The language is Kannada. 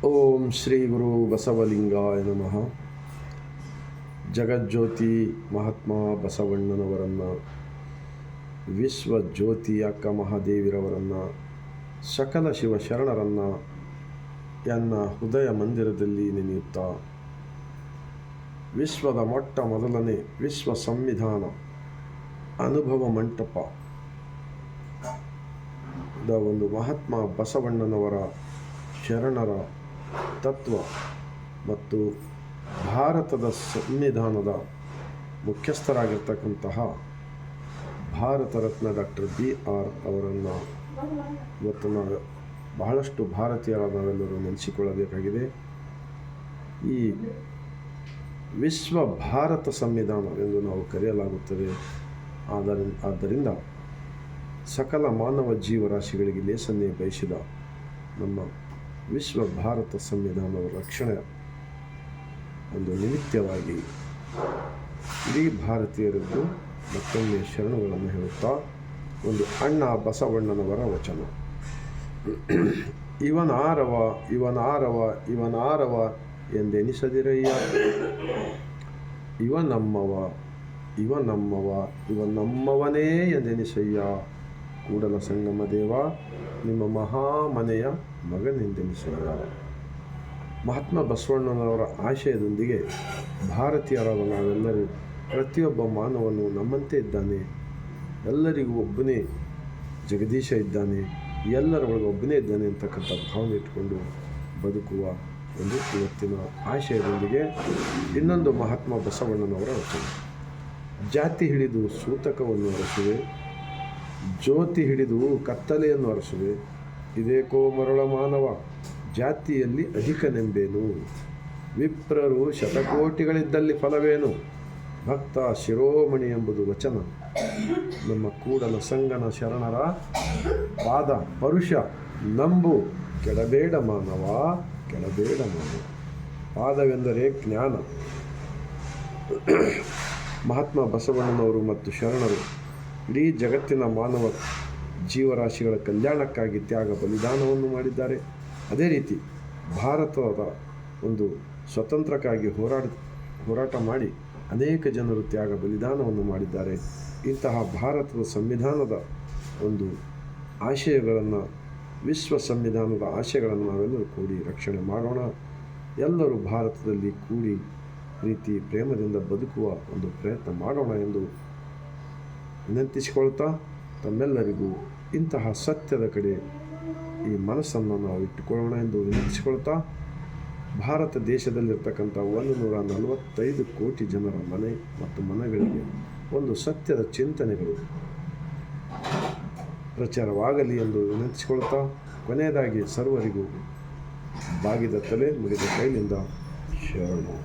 ಓಂ ಶ್ರೀ ಗುರು ಬಸವಲಿಂಗಾಯ ನಮಃ. ಜಗಜ್ಯೋತಿ ಮಹಾತ್ಮ ಬಸವಣ್ಣನವರನ್ನು, ವಿಶ್ವಜ್ಯೋತಿ ಅಕ್ಕ ಮಹಾದೇವಿರವರನ್ನು, ಸಕಲ ಶಿವಶರಣರನ್ನು ಎನ್ನ ಹೃದಯ ಮಂದಿರದಲ್ಲಿ ನೆನೆಯುತ್ತಾ, ವಿಶ್ವದ ಮೊಟ್ಟ ಮೊದಲನೇ ವಿಶ್ವ ಸಂವಿಧಾನ ಅನುಭವ ಮಂಟಪದ ಒಂದು ಮಹಾತ್ಮ ಬಸವಣ್ಣನವರ ಶರಣರ ತತ್ವ ಮತ್ತು ಭಾರತದ ಸಂವಿಧಾನದ ಮುಖ್ಯಸ್ಥರಾಗಿರ್ತಕ್ಕಂತಹ ಭಾರತ ರತ್ನ ಡಾಕ್ಟರ್ BR ಅವರನ್ನು ಇವತ್ತು ನಾವು ಬಹಳಷ್ಟು ಭಾರತೀಯರ ನಾವೆಲ್ಲರೂ ನೆನೆಸಿಕೊಳ್ಳಬೇಕಾಗಿದೆ. ಈ ವಿಶ್ವ ಭಾರತ ಸಂವಿಧಾನ ಎಂದು ನಾವು ಕರೆಯಲಾಗುತ್ತದೆ. ಆದ್ದರಿಂದ ಸಕಲ ಮಾನವ ಜೀವರಾಶಿಗಳಿಗೆ ಲೇಸನ್ನೇ ಬಯಸಿದ ನಮ್ಮ ವಿಶ್ವ ಭಾರತ ಸಂವಿಧಾನದ ರಕ್ಷಣೆ ಒಂದು ನಿಮಿತ್ತವಾಗಿ ಇಡೀ ಭಾರತೀಯರಿಗೂ ಮತ್ತೊಮ್ಮೆ ಶರಣಗಳನ್ನು ಹೇಳುತ್ತಾ ಒಂದು ಅಣ್ಣ ಬಸವಣ್ಣನವರ ವಚನ. ಇವನಾರವ ಇವನಾರವ ಇವನಾರವ ಎಂದೆನಿಸದಿರಯ್ಯ, ಇವನಮ್ಮವ ಇವನಮ್ಮವ ಇವನಮ್ಮವನೇ ಎಂದೆನಿಸಯ್ಯ, ಕೂಡಲ ಸಂಗಮ ದೇವ ನಿಮ್ಮ ಮಹಾಮನೆಯ ಮಗನೆಂದೆನಿಸಯ್ಯ. ಮಹಾತ್ಮ ಬಸವಣ್ಣನವರ ಆಶಯದೊಂದಿಗೆ ಭಾರತೀಯರಾದ ನಾವೆಲ್ಲರೂ ಪ್ರತಿಯೊಬ್ಬ ಮಾನವನು ನಮ್ಮಂತೆ ಇದ್ದಾನೆ, ಎಲ್ಲರಿಗೂ ಒಬ್ಬನೇ ಜಗದೀಶ ಇದ್ದಾನೆ, ಎಲ್ಲರ ಒಳಗೆ ಒಬ್ಬನೇ ಇದ್ದಾನೆ ಅಂತಕ್ಕಂಥ ಭಾವನೆ ಇಟ್ಟುಕೊಂಡು ಬದುಕುವ ಒಂದು ಇವತ್ತಿನ ಆಶಯದೊಂದಿಗೆ ಇನ್ನೊಂದು ಮಹಾತ್ಮ ಬಸವಣ್ಣನವರ ವಚನ. ಜಾತಿ ಹಿಡಿದು ಸೂತಕವನ್ನು ಅರಸುವೆ, ಜ್ಯೋತಿ ಹಿಡಿದು ಕತ್ತಲೆಯನ್ನು ಅರಸುವೆ, ಇದೇಕೋ ಮರಳ ಮಾನವ ಜಾತಿಯಲ್ಲಿ ಅಧಿಕನೆಂಬೇನು, ವಿಪ್ರರು ಶತಕೋಟಿಗಳಿದ್ದಲ್ಲಿ ಫಲವೇನು, ಭಕ್ತ ಶಿರೋಮಣಿ ಎಂಬುದು ವಚನ. ನಮ್ಮ ಕೂಡಲ ಸಂಗನ ಶರಣರ ಪಾದ ಪರುಷ ನಂಬು, ಕೆಡಬೇಡ ಮಾನವ ಕೆಡಬೇಡ ಮಾನವ. ಪಾದವೆಂದರೆ ಜ್ಞಾನ. ಮಹಾತ್ಮ ಬಸವಣ್ಣನವರು ಮತ್ತು ಶರಣರು ಇಡೀ ಜಗತ್ತಿನ ಮಾನವ ಜೀವರಾಶಿಗಳ ಕಲ್ಯಾಣಕ್ಕಾಗಿ ತ್ಯಾಗ ಬಲಿದಾನವನ್ನು ಮಾಡಿದ್ದಾರೆ. ಅದೇ ರೀತಿ ಭಾರತದ ಒಂದು ಸ್ವತಂತ್ರಕ್ಕಾಗಿ ಹೋರಾಟ ಮಾಡಿ ಅನೇಕ ಜನರು ತ್ಯಾಗ ಬಲಿದಾನವನ್ನು ಮಾಡಿದ್ದಾರೆ. ಇಂತಹ ಭಾರತದ ಸಂವಿಧಾನದ ಒಂದು ಆಶಯಗಳನ್ನು, ವಿಶ್ವ ಸಂವಿಧಾನದ ಆಶಯಗಳನ್ನು ನಾವೆಲ್ಲರೂ ಕೂಡಿ ರಕ್ಷಣೆ ಮಾಡೋಣ. ಎಲ್ಲರೂ ಭಾರತದಲ್ಲಿ ಕೂಡಿ ಪ್ರೀತಿ ಪ್ರೇಮದಿಂದ ಬದುಕುವ ಒಂದು ಪ್ರಯತ್ನ ಮಾಡೋಣ ಎಂದು ವಿನಂತಿಸಿಕೊಳ್ತಾ, ತಮ್ಮೆಲ್ಲರಿಗೂ ಇಂತಹ ಸತ್ಯದ ಕಡೆ ಈ ಮನಸ್ಸನ್ನು ನಾವು ಇಟ್ಟುಕೊಳ್ಳೋಣ ಎಂದು ವಿನಂತಿಸಿಕೊಳ್ತಾ, ಭಾರತ ದೇಶದಲ್ಲಿರ್ತಕ್ಕಂಥ 145 ಕೋಟಿ ಜನರ ಮನೆ ಮತ್ತು ಮನೆಗಳಿಗೆ ಒಂದು ಸತ್ಯದ ಚಿಂತನೆಗಳು ಪ್ರಚಾರವಾಗಲಿ ಎಂದು ವಿನಂತಿಸಿಕೊಳ್ತಾ, ಕೊನೆಯದಾಗಿ ಸರ್ವರಿಗೂ ಬಾಗಿದ ತಲೆ ಮುಗಿದ ಕೈಲಿಂದ ಶರಣು.